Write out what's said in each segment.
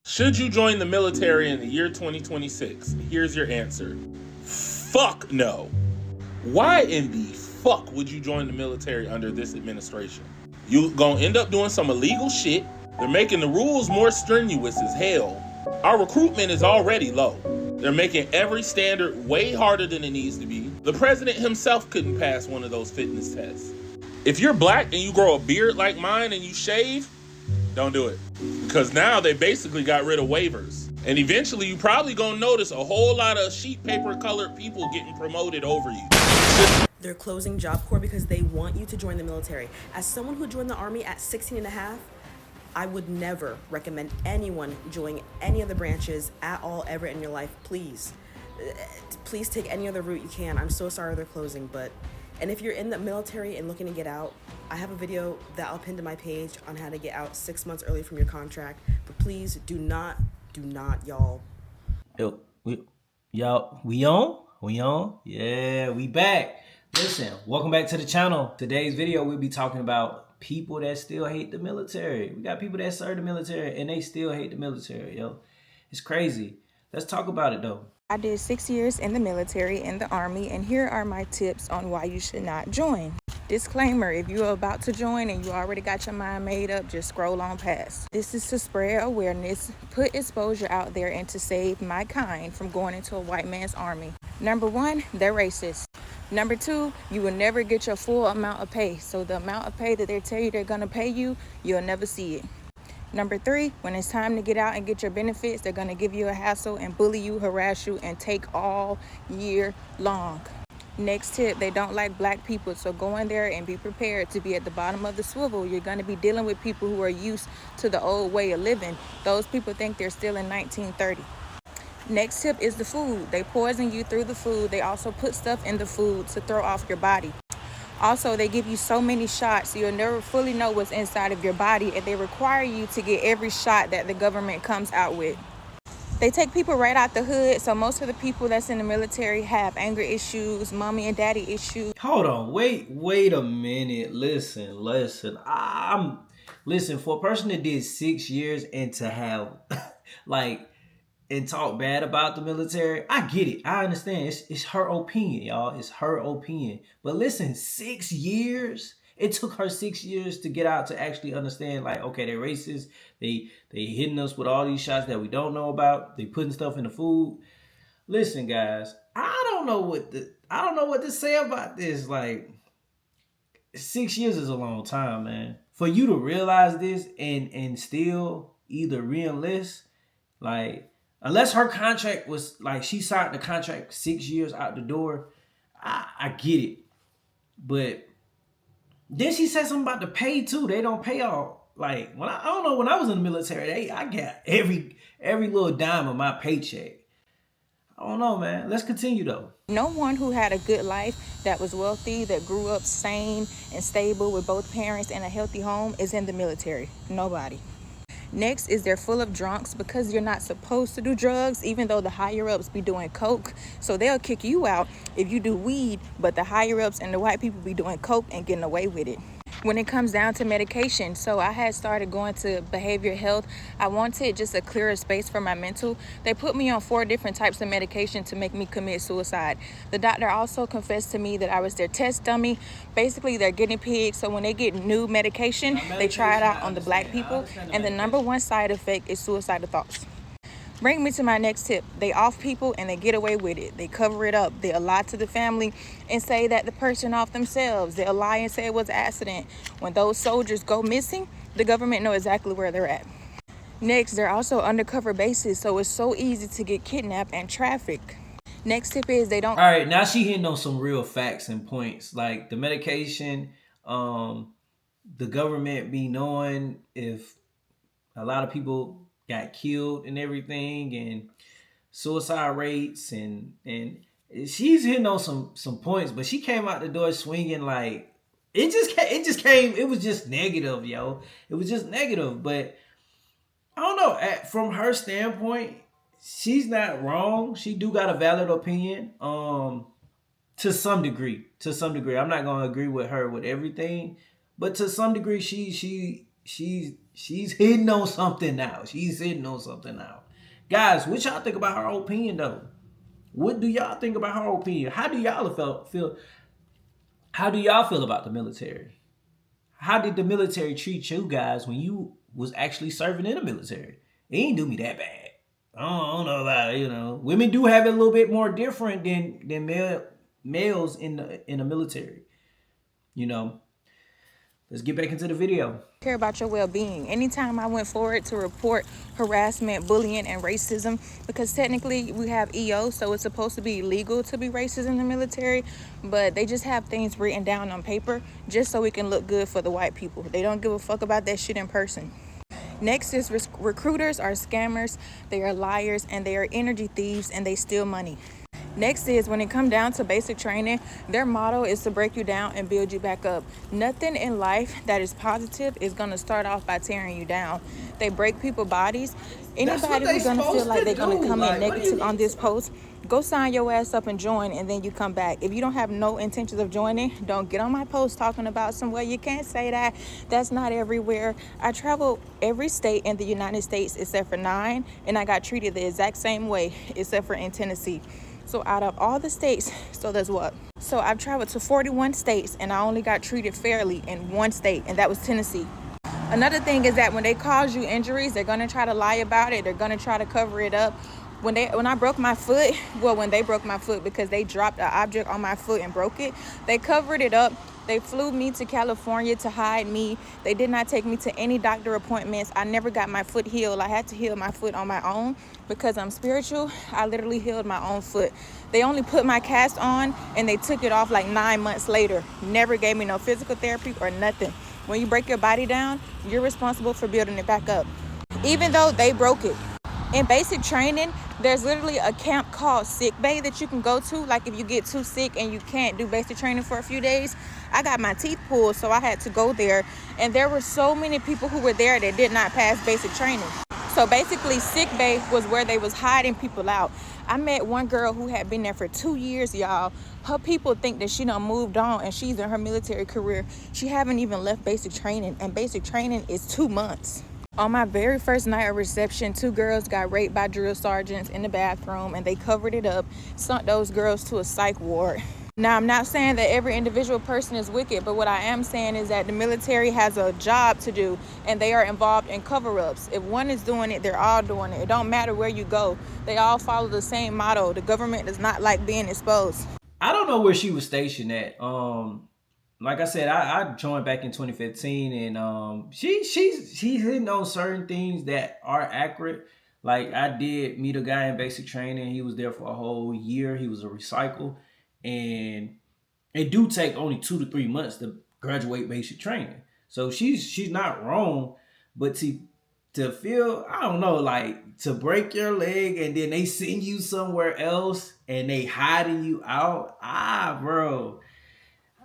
Should you join the military in the year 2026? Here's your answer. Fuck no. Why in the fuck would you join the military under this administration? You gonna end up doing some illegal shit. They're making the rules more strenuous as hell. Our recruitment is already low. They're making every standard way harder than it needs to be. The president himself couldn't pass one of those fitness tests. If you're black and you grow a beard like mine and you shave, don't do it. Because now they basically got rid of waivers. And eventually you probably gonna notice a whole lot of sheet paper colored people getting promoted over you. They're closing Job Corps because they want you to join the military. As someone who joined the Army at 16 and a half, I would never recommend anyone joining any of the branches at all ever in your life. Please take any other route you can. I'm so sorry they're closing, and if you're in the military and looking to get out, I have a video that I'll pin to my page on how to get out 6 months early from your contract. But please do not, y'all. Yo, we on? Yeah, we back. Listen, welcome back to the channel. Today's video, we'll be talking about people that still hate the military. We got people that serve the military and they still hate the military, yo. It's crazy. Let's talk about it though. I did 6 years in the military, in the Army, and here are my tips on why you should not join. Disclaimer, if you're about to join and you already got your mind made up, just scroll on past. This is to spread awareness, put exposure out there, and to save my kind from going into a white man's army. Number one, they're racist. Number two, you will never get your full amount of pay. So the amount of pay that they tell you they're gonna pay you, you'll never see it. Number three, when it's time to get out and get your benefits, they're gonna give you a hassle and bully you, harass you, and take all year long. Next tip, they don't like black people, so go in there and be prepared to be at the bottom of the swivel. You're gonna be dealing with people who are used to the old way of living. Those people think they're still in 1930. Next tip is the food. They poison you through the food. They also put stuff in the food to throw off your body. Also, they give you so many shots, so you'll never fully know what's inside of your body, and they require you to get every shot that the government comes out with. They take people right out the hood, so most of the people that's in the military have anger issues, mommy and daddy issues. Hold on, wait a minute. Listen. Listen, for a person that did 6 years and to have and talk bad about the military, I get it. I understand. It's her opinion, y'all. It's her opinion. But listen, 6 years? It took her 6 years to get out to actually understand, like, okay, they're racist. They hitting us with all these shots that we don't know about. They putting stuff in the food. Listen, guys, I don't know what to say about this. Like, 6 years is a long time, man. For you to realize this and still either re-enlist, like, unless her contract was, like, she signed the contract 6 years out the door, I get it. But then she said something about the pay, too. They don't pay all. Like, I don't know, when I was in the military, I got every little dime of my paycheck. I don't know, man. Let's continue, though. No one who had a good life, that was wealthy, that grew up sane and stable with both parents and a healthy home is in the military. Nobody. Next is they're full of drunks because you're not supposed to do drugs, even though the higher ups be doing coke. So they'll kick you out if you do weed, but the higher ups and the white people be doing coke and getting away with it. When it comes down to medication, so I had started going to behavioral health. I wanted just a clearer space for my mental. They put me on 4 different types of medication to make me commit suicide. The doctor also confessed to me that I was their test dummy. Basically, they're guinea pigs. So when they get new medication, they try it out on the black people. And the number one side effect is suicidal thoughts. Bring me to my next tip. They off people and they get away with it. They cover it up. They'll lie to the family and say that the person off themselves. They'll lie and say it was an accident. When those soldiers go missing, the government know exactly where they're at. Next, they're also undercover bases, so it's so easy to get kidnapped and trafficked. Next tip is they don't... All right, now she hitting on some real facts and points. Like the medication, the government be knowing if a lot of people got killed and everything, and suicide rates, and she's hitting on some points, but she came out the door swinging like it was just negative, yo. It was just negative. But I don't know, from her standpoint, she's not wrong. She do got a valid opinion, to some degree. I'm not gonna agree with her with everything, but to some degree, she she's hitting on something now. She's hitting on something now. Guys, what y'all think about her opinion though? What do y'all think about her opinion? How do y'all feel? How do y'all feel about the military? How did the military treat you guys when you was actually serving in the military? It ain't do me that bad. I don't know about it, Women do have it a little bit more different than males in the military. Let's get back into the video. Care about your well-being. Anytime I went forward to report harassment, bullying, and racism, because technically we have EO, so it's supposed to be illegal to be racist in the military, but they just have things written down on paper just so we can look good for the white people. They don't give a fuck about that shit in person. Next is recruiters are scammers, they are liars, and they are energy thieves, and they steal money. Next is when it comes down to basic training, their motto is to break you down and build you back up. Nothing in life that is positive is going to start off by tearing you down. They break people's bodies. Anybody who's going to feel like they're going to come in negative on this post, go sign your ass up and join, and then you come back. If you don't have no intentions of joining, don't get on my post talking about somewhere. You can't say that. That's not everywhere. I travel every state in the United States except for 9, and I got treated the exact same way except for in Tennessee. So out of all the states, so I've traveled to 41 states, and I only got treated fairly in 1 state, and that was Tennessee. Another thing is that when they cause you injuries, they're going to try to lie about it. They're going to try to cover it up. When I broke my foot, when they broke my foot because they dropped an object on my foot and broke it, they covered it up. They flew me to California to hide me. They did not take me to any doctor appointments. I never got my foot healed. I had to heal my foot on my own because I'm spiritual. I literally healed my own foot. They only put my cast on and they took it off like 9 months later. Never gave me no physical therapy or nothing. When you break your body down, you're responsible for building it back up, even though they broke it. In basic training, there's literally a camp called sick bay that you can go to. Like if you get too sick and you can't do basic training for a few days. I got my teeth pulled, so I had to go there. And there were so many people who were there that did not pass basic training. So basically, sick bay was where they was hiding people out. I met one girl who had been there for 2 years, y'all. Her people think that she done moved on and she's in her military career. She haven't even left basic training, and basic training is 2 months. On my very first night of reception, 2 girls got raped by drill sergeants in the bathroom, and they covered it up, sent those girls to a psych ward. Now, I'm not saying that every individual person is wicked, but what I am saying is that the military has a job to do, and they are involved in cover-ups. If one is doing it, they're all doing it. It don't matter where you go. They all follow the same motto. The government does not like being exposed. I don't know where she was stationed at. Like I said, I joined back in 2015, and she's hitting on certain things that are accurate. Like I did meet a guy in basic training. He was there for a whole year. He was a recycle, and it do take only 2 to 3 months to graduate basic training. So she's not wrong, but to feel, I don't know, like to break your leg and then they send you somewhere else and they hiding you out. Bro.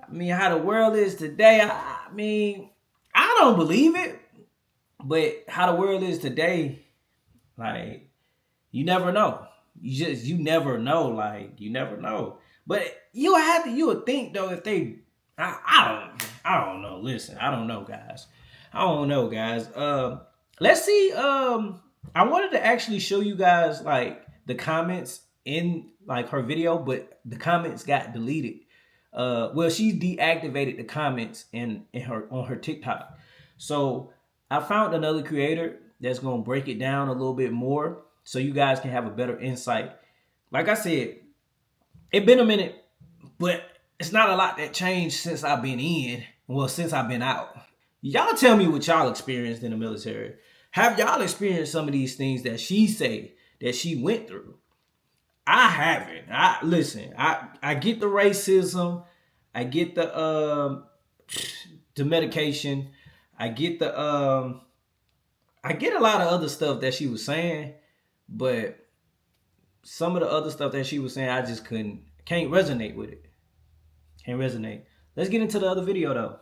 I mean, how the world is today, I mean, I don't believe it, but how the world is today, like, you never know. You never know, like, you never know. But you would think though, if they, I don't know. Listen, I don't know, guys. Let's see. I wanted to actually show you guys like the comments in like her video, but the comments got deleted. Well, she deactivated the comments on her TikTok. So I found another creator that's gonna break it down a little bit more, so you guys can have a better insight. Like I said, it's been a minute, but it's not a lot that changed since I've been in. Well, since I've been out. Y'all tell me what y'all experienced in the military. Have y'all experienced some of these things that she say that she went through? I haven't. I get the racism. I get the medication. I get a lot of other stuff that she was saying, but some of the other stuff that she was saying, I just can't resonate with it. Can't resonate. Let's get into the other video though.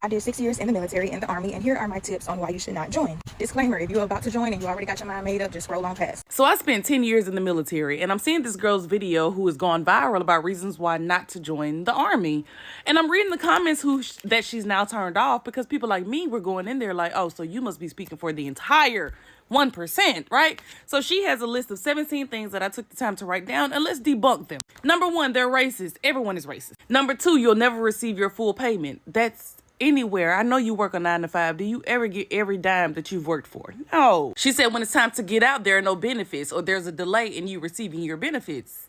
I did 6 years in the military, in the Army, and here are my tips on why you should not join. Disclaimer, if you're about to join and you already got your mind made up, just scroll on past. So I spent 10 years in the military, and I'm seeing this girl's video who has gone viral about reasons why not to join the Army. And I'm reading the comments that she's now turned off because people like me were going in there like, oh, so you must be speaking for the entire 1%, right? So she has a list of 17 things that I took the time to write down, and let's debunk them. Number 1, they're racist. Everyone is racist. Number 2, you'll never receive your full payment. That's anywhere. I know you work a 9 to 5. Do you ever get every dime that you've worked for? No. She said when it's time to get out, there are no benefits, or there's a delay in you receiving your benefits.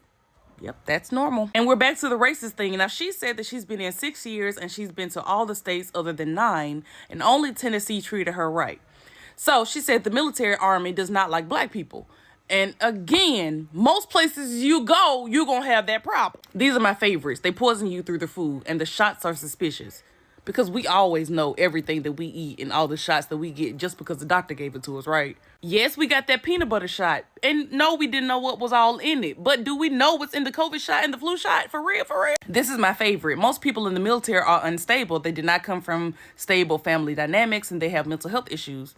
Yep, that's normal. And we're back to the racist thing. Now, she said that she's been in 6 years and she's been to all the states other than 9, and only Tennessee treated her right. So she said the military army does not like black people. And again, most places you go, you're going to have that problem. These are my favorites. They poison you through the food, and the shots are suspicious. Because we always know everything that we eat and all the shots that we get just because the doctor gave it to us, right? Yes, we got that peanut butter shot. And no, we didn't know what was all in it. But do we know what's in the COVID shot and the flu shot? For real, for real? This is my favorite. Most people in the military are unstable. They did not come from stable family dynamics, and they have mental health issues.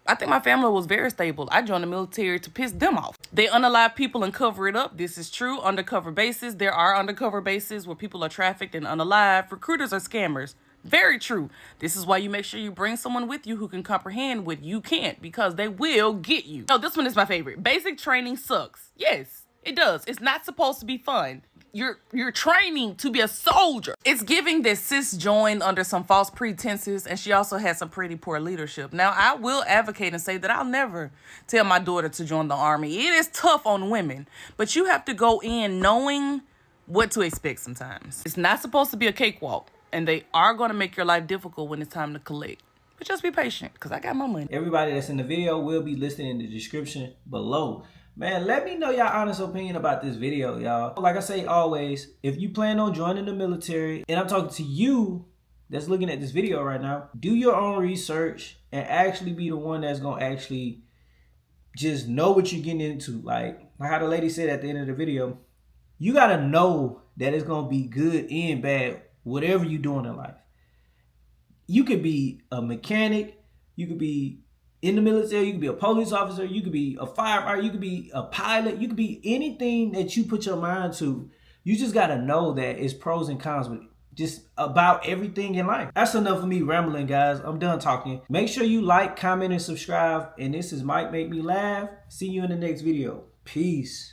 I think my family was very stable. I joined the military to piss them off. They unalive people and cover it up. This is true. Undercover bases. There are undercover bases where people are trafficked and unalive. Recruiters are scammers. Very true. This is why you make sure you bring someone with you who can comprehend what you can't, because they will get you. Oh, this one is my favorite. Basic training sucks. Yes, it does. It's not supposed to be fun. You're training to be a soldier. It's giving that sis joined under some false pretenses, and she also had some pretty poor leadership. Now, I will advocate and say that I'll never tell my daughter to join the Army. It is tough on women, but you have to go in knowing what to expect sometimes. It's not supposed to be a cakewalk, and they are going to make your life difficult when it's time to collect. But just be patient, because I got my money. Everybody that's in the video will be listed in the description below. Man, let me know y'all honest opinion about this video, y'all. Like I say always, if you plan on joining the military, and I'm talking to you that's looking at this video right now, do your own research and actually be the one that's going to actually just know what you're getting into. Like how the lady said at the end of the video, you got to know that it's going to be good and bad, whatever you're doing in life. You could be a mechanic, you could be in the military, you could be a police officer, you could be a firefighter, you could be a pilot, you could be anything that you put your mind to. You just got to know that it's pros and cons with just about everything in life. That's enough of me rambling, guys. I'm done talking. Make sure you like, comment, and subscribe. And this is Mike Make Me Laugh. See you in the next video. Peace.